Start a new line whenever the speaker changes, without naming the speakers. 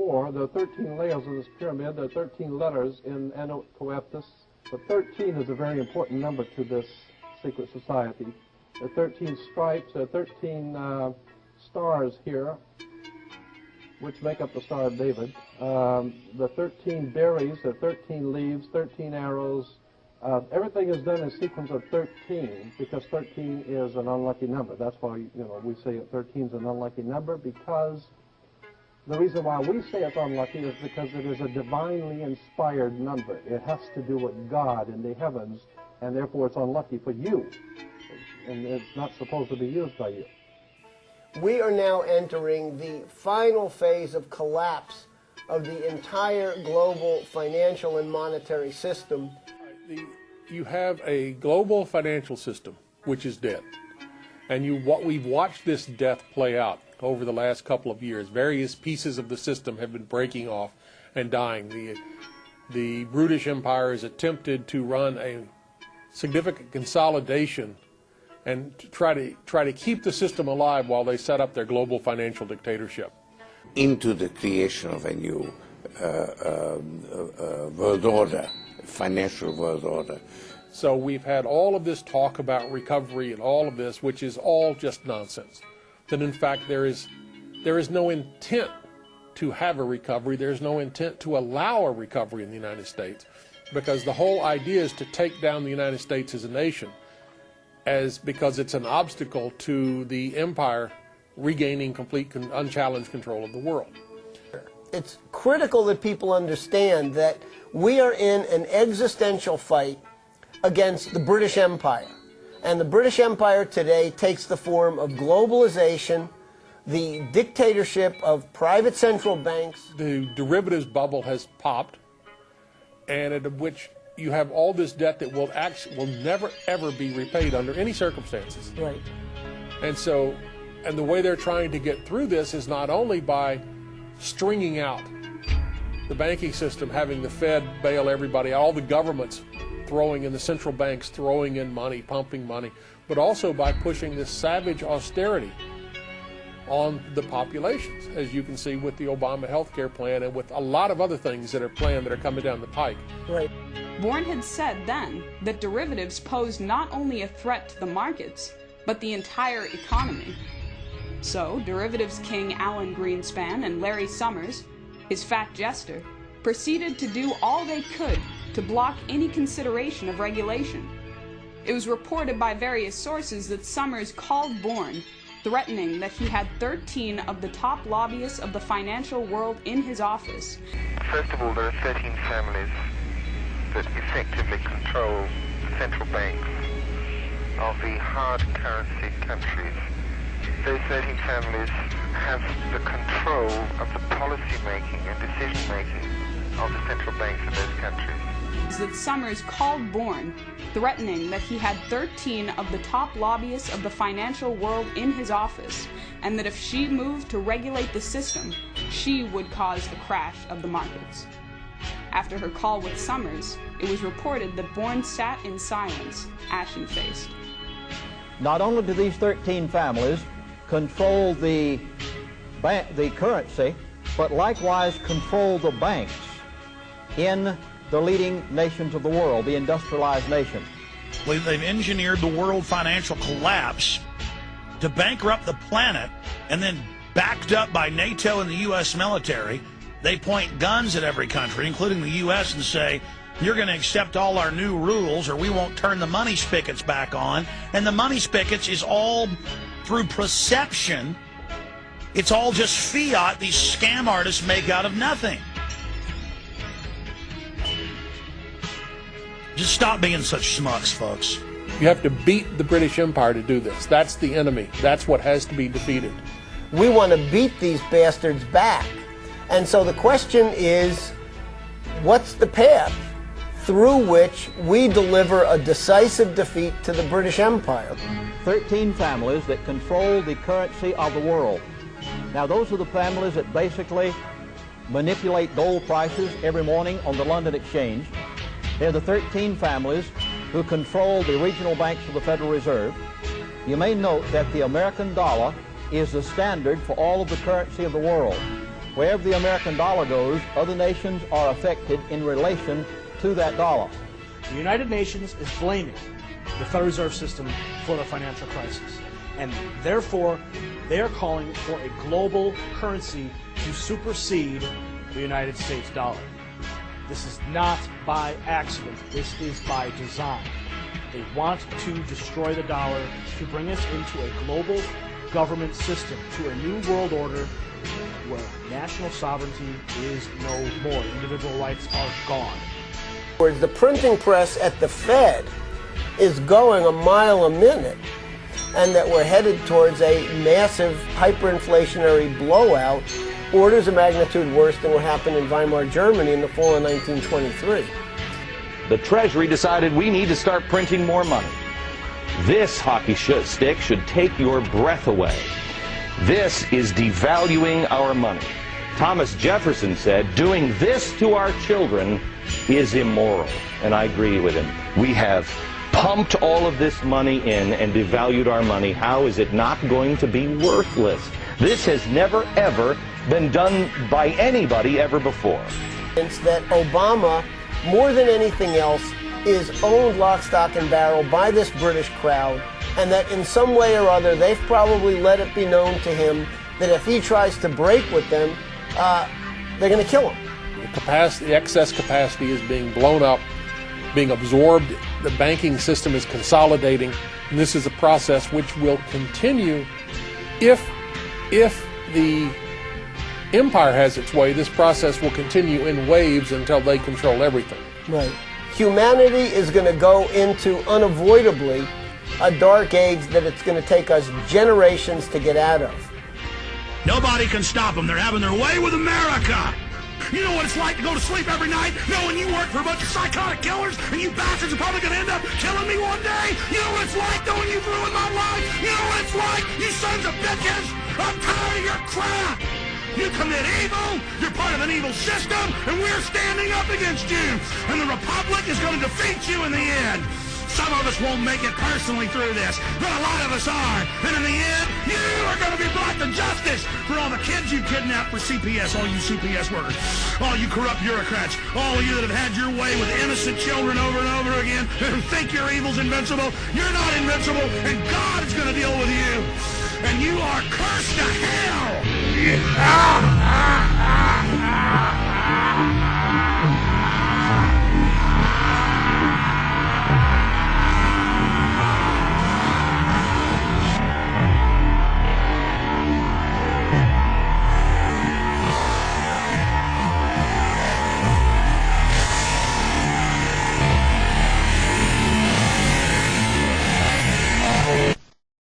4, there are 13 layers of this pyramid. There are 13 letters in Anacoeptus. But 13 is a very important number to this secret society. There are 13 stripes. There are 13 stars here, which make up the Star of David. The 13 berries, the 13 leaves, 13 arrows. Everything is done in a sequence of 13 because 13 is an unlucky number. That's why we say 13 is an unlucky number, because the reason why we say it's unlucky is because it is a divinely inspired number. It has to do with God in the heavens, and therefore it's unlucky for you. And it's not supposed to be used by you.
We are now entering the final phase of collapse of the entire global financial and monetary system.
You have a global financial system which is dead, and we've watched this death play out over the last couple of years. Various pieces of the system have been breaking off and dying. The British Empire has attempted to run a significant consolidation and to try to keep the system alive while they set up their global financial dictatorship.
Into the creation of a new world order, financial world order.
So we've had all of this talk about recovery and all of this, which is all just nonsense. That in fact there is no intent to have a recovery. There's no intent to allow a recovery in the United States, because the whole idea is to take down the United States as a nation, because it's an obstacle to the empire regaining complete unchallenged control of the world.
It's critical that people understand that we are in an existential fight against the British Empire. And the British Empire today takes the form of globalization, the dictatorship of private central banks.
The derivatives bubble has popped, and in which you have all this debt that will never ever be repaid under any circumstances.
Right.
And the way they're trying to get through this is not only by stringing out the banking system, having the Fed bail everybody, all the governments throwing in, the central banks throwing in money, pumping money, but also by pushing this savage austerity on the populations, as you can see with the Obama health care plan and with a lot of other things that are planned that are coming down the pike.
Right.
Bourne had said then that derivatives posed not only a threat to the markets, but the entire economy. So, derivatives king Alan Greenspan and Larry Summers, his fat jester, proceeded to do all they could to block any consideration of regulation. It was reported by various sources that Summers called Bourne, threatening that he had 13 of the top lobbyists of the financial world in his office.
First of all, there are 13 families that effectively control the central banks of the hard currency countries. Those 13 families have the control of the policy making and decision making of the central banks of those countries.
That Summers called Bourne, threatening that he had 13 of the top lobbyists of the financial world in his office, and that if she moved to regulate the system, she would cause a crash of the markets. After her call with Summers, it was reported that Bourne sat in silence, ashen-faced.
Not only do these 13 families control the currency, but likewise control the banks in the leading nations of the world, the industrialized nations.
They've engineered the world financial collapse to bankrupt the planet, and then backed up by NATO and the U.S. military, they point guns at every country, including the U.S., and say, you're going to accept all our new rules or we won't turn the money spigots back on. And the money spigots is all through perception. It's all just fiat these scam artists make out of nothing. Just stop being such schmucks, folks.
You have to beat the British Empire to do this. That's the enemy. That's what has to be defeated.
We want to beat these bastards back. And so the question is, what's the path through which we deliver a decisive defeat to the British Empire?
13 families that control the currency of the world. Now, those are the families that basically manipulate gold prices every morning on the London Exchange. They're the 13 families who control the regional banks of the Federal Reserve. You may note that the American dollar is the standard for all of the currency of the world. Wherever the American dollar goes, other nations are affected in relation to that dollar.
The United Nations is blaming the Federal Reserve System for the financial crisis. And therefore, they are calling for a global currency to supersede the United States dollar. This is not by accident. This is by design. They want to destroy the dollar to bring us into a global government system, to a new world order where national sovereignty is no more. Individual rights are gone.
Whereas the printing press at the Fed is going a mile a minute, and that we're headed towards a massive hyperinflationary blowout, orders of magnitude worse than what happened in Weimar Germany in the fall of 1923.
The Treasury decided we need to start printing more money. This hockey stick should take your breath away. This is devaluing our money. Thomas Jefferson said, doing this to our children is immoral. And I agree with him. We have pumped all of this money in and devalued our money. How is it not going to be worthless? This has never, ever been done by anybody ever before.
It's that Obama, more than anything else, is owned lock, stock, and barrel by this British crowd, and that in some way or other they've probably let it be known to him that if he tries to break with them, they're going to kill him.
The excess capacity is being blown up, being absorbed. The banking system is consolidating, and this is a process which will continue if the empire has its way. This process will continue in waves until they control everything.
Right. Humanity is going to go into unavoidably a dark age that it's going to take us generations to get out of.
Nobody can stop them. They're having their way with America. You know what it's like to go to sleep every night knowing you work for a bunch of psychotic killers and you bastards are probably going to end up killing me one day? You know what it's like knowing you've ruined my life? You know what it's like, you sons of bitches? I'm tired of your crap. You commit evil, you're part of an evil system, and we're standing up against you. And the Republic is going to defeat you in the end. Some of us won't make it personally through this, but a lot of us are. And in the end, you are going to be brought to justice for all the kids you kidnapped for CPS, all you CPS workers, all you corrupt bureaucrats, all of you that have had your way with innocent children over and over again, who think your evil's invincible. You're not invincible, and God is going to deal with you. And you are cursed to hell. Yeah.